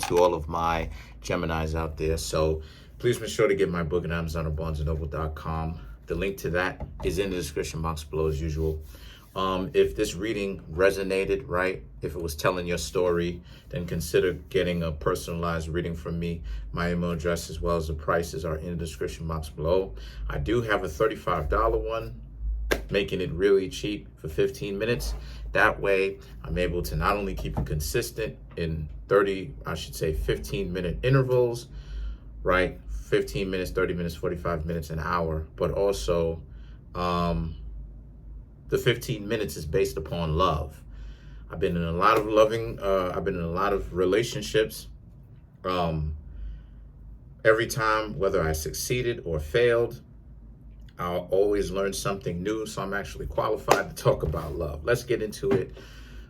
to all of my Geminis out there. So please be sure to get my book at Amazon or BarnesandNoble.com. The link to that is in the description box below as usual. If this reading resonated, right, if it was telling your story, then consider getting a personalized reading from me. My email address as well as the prices are in the description box below. I do have a $35 one, making it really cheap for 15 minutes. That way, I'm able to not only keep it consistent in 15-minute intervals, right? 15 minutes, 30 minutes, 45 minutes, an hour, but also the 15 minutes is based upon love. I've been in a lot of relationships. Every time, whether I succeeded or failed, I'll always learn something new. So I'm actually qualified to talk about love. Let's get into it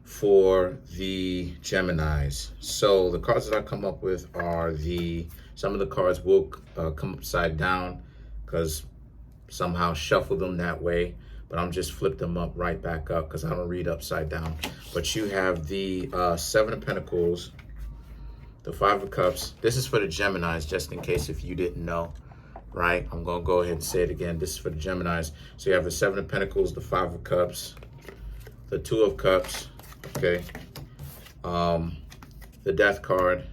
for the Geminis. So the cards that I come up with are some of the cards will come upside down because somehow shuffle them that way. But I'm just flip them up right back up because I don't read upside down. But you have the Seven of Pentacles, the Five of Cups. This is for the Geminis, just in case if you didn't know, right? I'm going to go ahead and say it again. This is for the Geminis. So you have the Seven of Pentacles, the Five of Cups, the Two of Cups, okay? The Death card,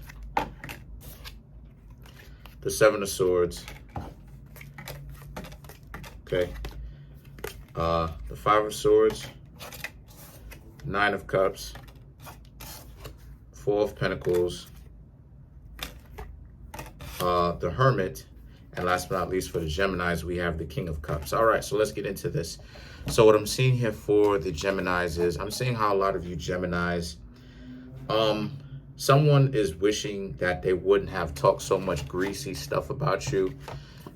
the Seven of Swords, okay? The Five of Swords, Nine of Cups, Four of Pentacles, the Hermit, and last but not least for the Geminis, we have the King of Cups. All right, so let's get into this. So what I'm seeing here for the Geminis is, I'm seeing how a lot of you Geminis, someone is wishing that they wouldn't have talked so much greasy stuff about you,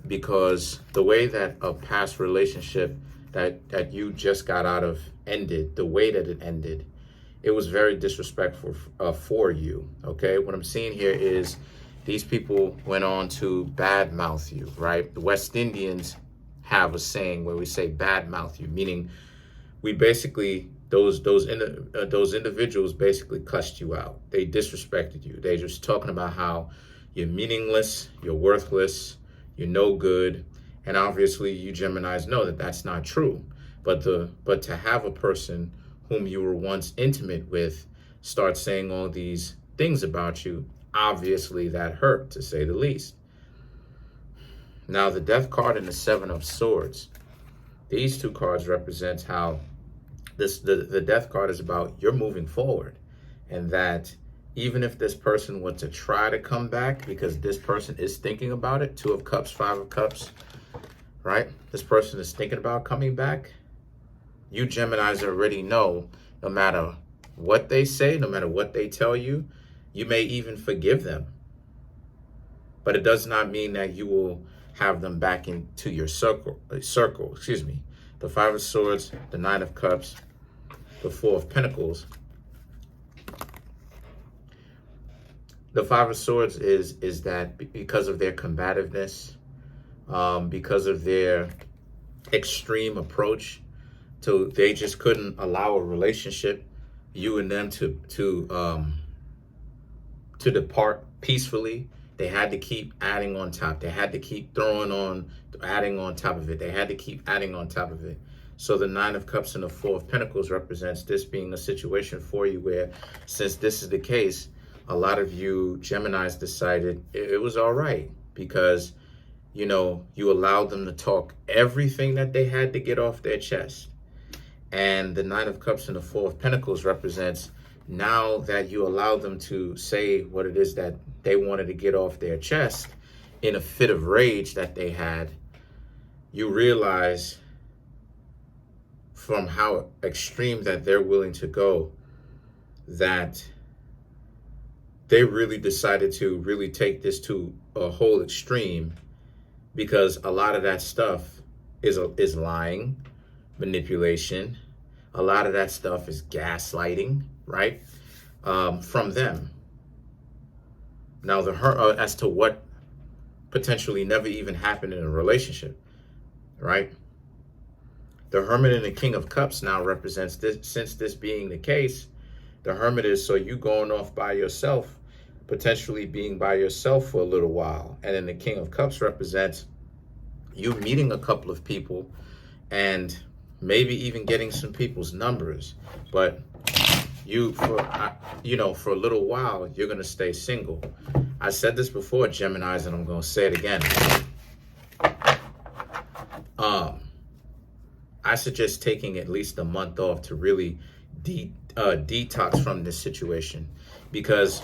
because the way that a past relationship that you just got out of ended, the way that it ended, it was very disrespectful for you, okay? What I'm seeing here is these people went on to badmouth you, right? The West Indians have a saying where we say badmouth you, meaning we basically, those individuals basically cussed you out. They disrespected you. They just talking about how you're meaningless, you're worthless, you're no good. And obviously you Geminis know that that's not true. But to have a person whom you were once intimate with start saying all these things about you, obviously that hurt, to say the least. Now the Death card and the Seven of Swords. These two cards represent how the Death card is about you're moving forward, and that even if this person were to try to come back, because this person is thinking about it, Two of Cups, Five of Cups, right? This person is thinking about coming back. You Geminis already know, no matter what they say, no matter what they tell you, you may even forgive them. But it does not mean that you will have them back into your circle, excuse me. The Five of Swords, the Nine of Cups, the Four of Pentacles. The Five of Swords is that because of their combativeness, because of their extreme approach, they just couldn't allow a relationship, you and them, to depart peacefully. They had to keep adding on top. They had to keep adding on top of it. They had to keep adding on top of it. So the Nine of Cups and the Four of Pentacles represents this being a situation for you where, since this is the case, a lot of you Geminis decided it was all right because, you know, you allowed them to talk everything that they had to get off their chest. And the Nine of Cups and the Four of Pentacles represents, now that you allow them to say what it is that they wanted to get off their chest in a fit of rage that they had, you realize from how extreme that they're willing to go, that they really decided to really take this to a whole extreme, because a lot of that stuff is lying, manipulation. A lot of that stuff is gaslighting, right? From them. Now, as to what potentially never even happened in a relationship, right? The Hermit and the King of Cups now represents this. Since this being the case, the Hermit is, so you going off by yourself, potentially being by yourself for a little while. And then the King of Cups represents you meeting a couple of people and maybe even getting some people's numbers. But for a little while, you're going to stay single. I said this before, Geminis, and I'm going to say it again. I suggest taking at least a month off to really detox from this situation. Because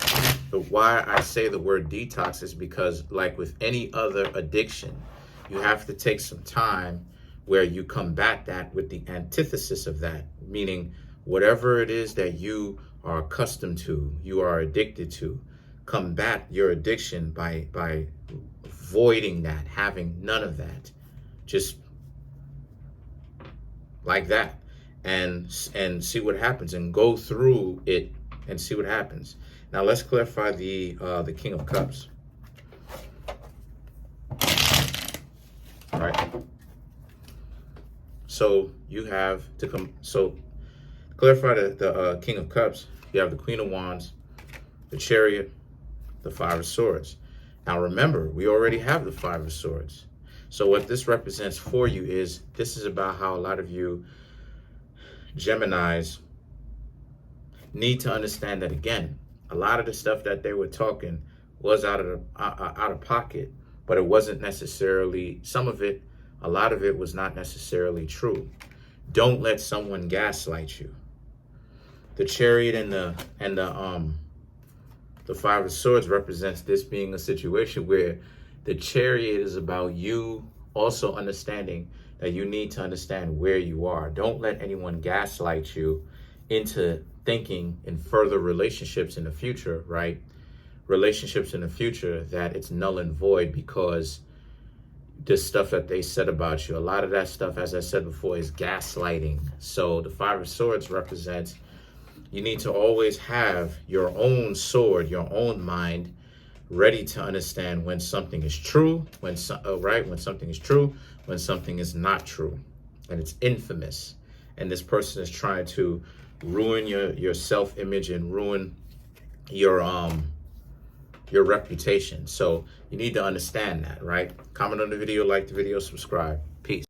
why I say the word detox is because, like with any other addiction, you have to take some time where you combat that with the antithesis of that, meaning whatever it is that you are accustomed to, you are addicted to, combat your addiction by avoiding that, having none of that, just like that, and see what happens, and go through it and see what happens. Now let's clarify the King of Cups. All right. So you have to clarify the King of Cups. You have the Queen of Wands, the Chariot, the Five of Swords. Now remember, we already have the Five of Swords. So what this represents for you is, this is about how a lot of you Geminis need to understand that, again, a lot of the stuff that they were talking was out of pocket, but it wasn't necessarily, a lot of it was not necessarily true. Don't let someone gaslight you. The Chariot and the Five of Swords represents this being a situation where the Chariot is about you also understanding that you need to understand where you are. Don't let anyone gaslight you into thinking in further relationships in the future, right? Relationships in the future, that it's null and void because the stuff that they said about you. A lot of that stuff, as I said before, is gaslighting. So the Five of Swords represents you need to always have your own sword, your own mind, ready to understand when something is true, when something is true, when something is not true, and it's infamous. And this person is trying to ruin your self-image and ruin your reputation. So you need to understand that, right? Comment on the video, like the video, subscribe. Peace.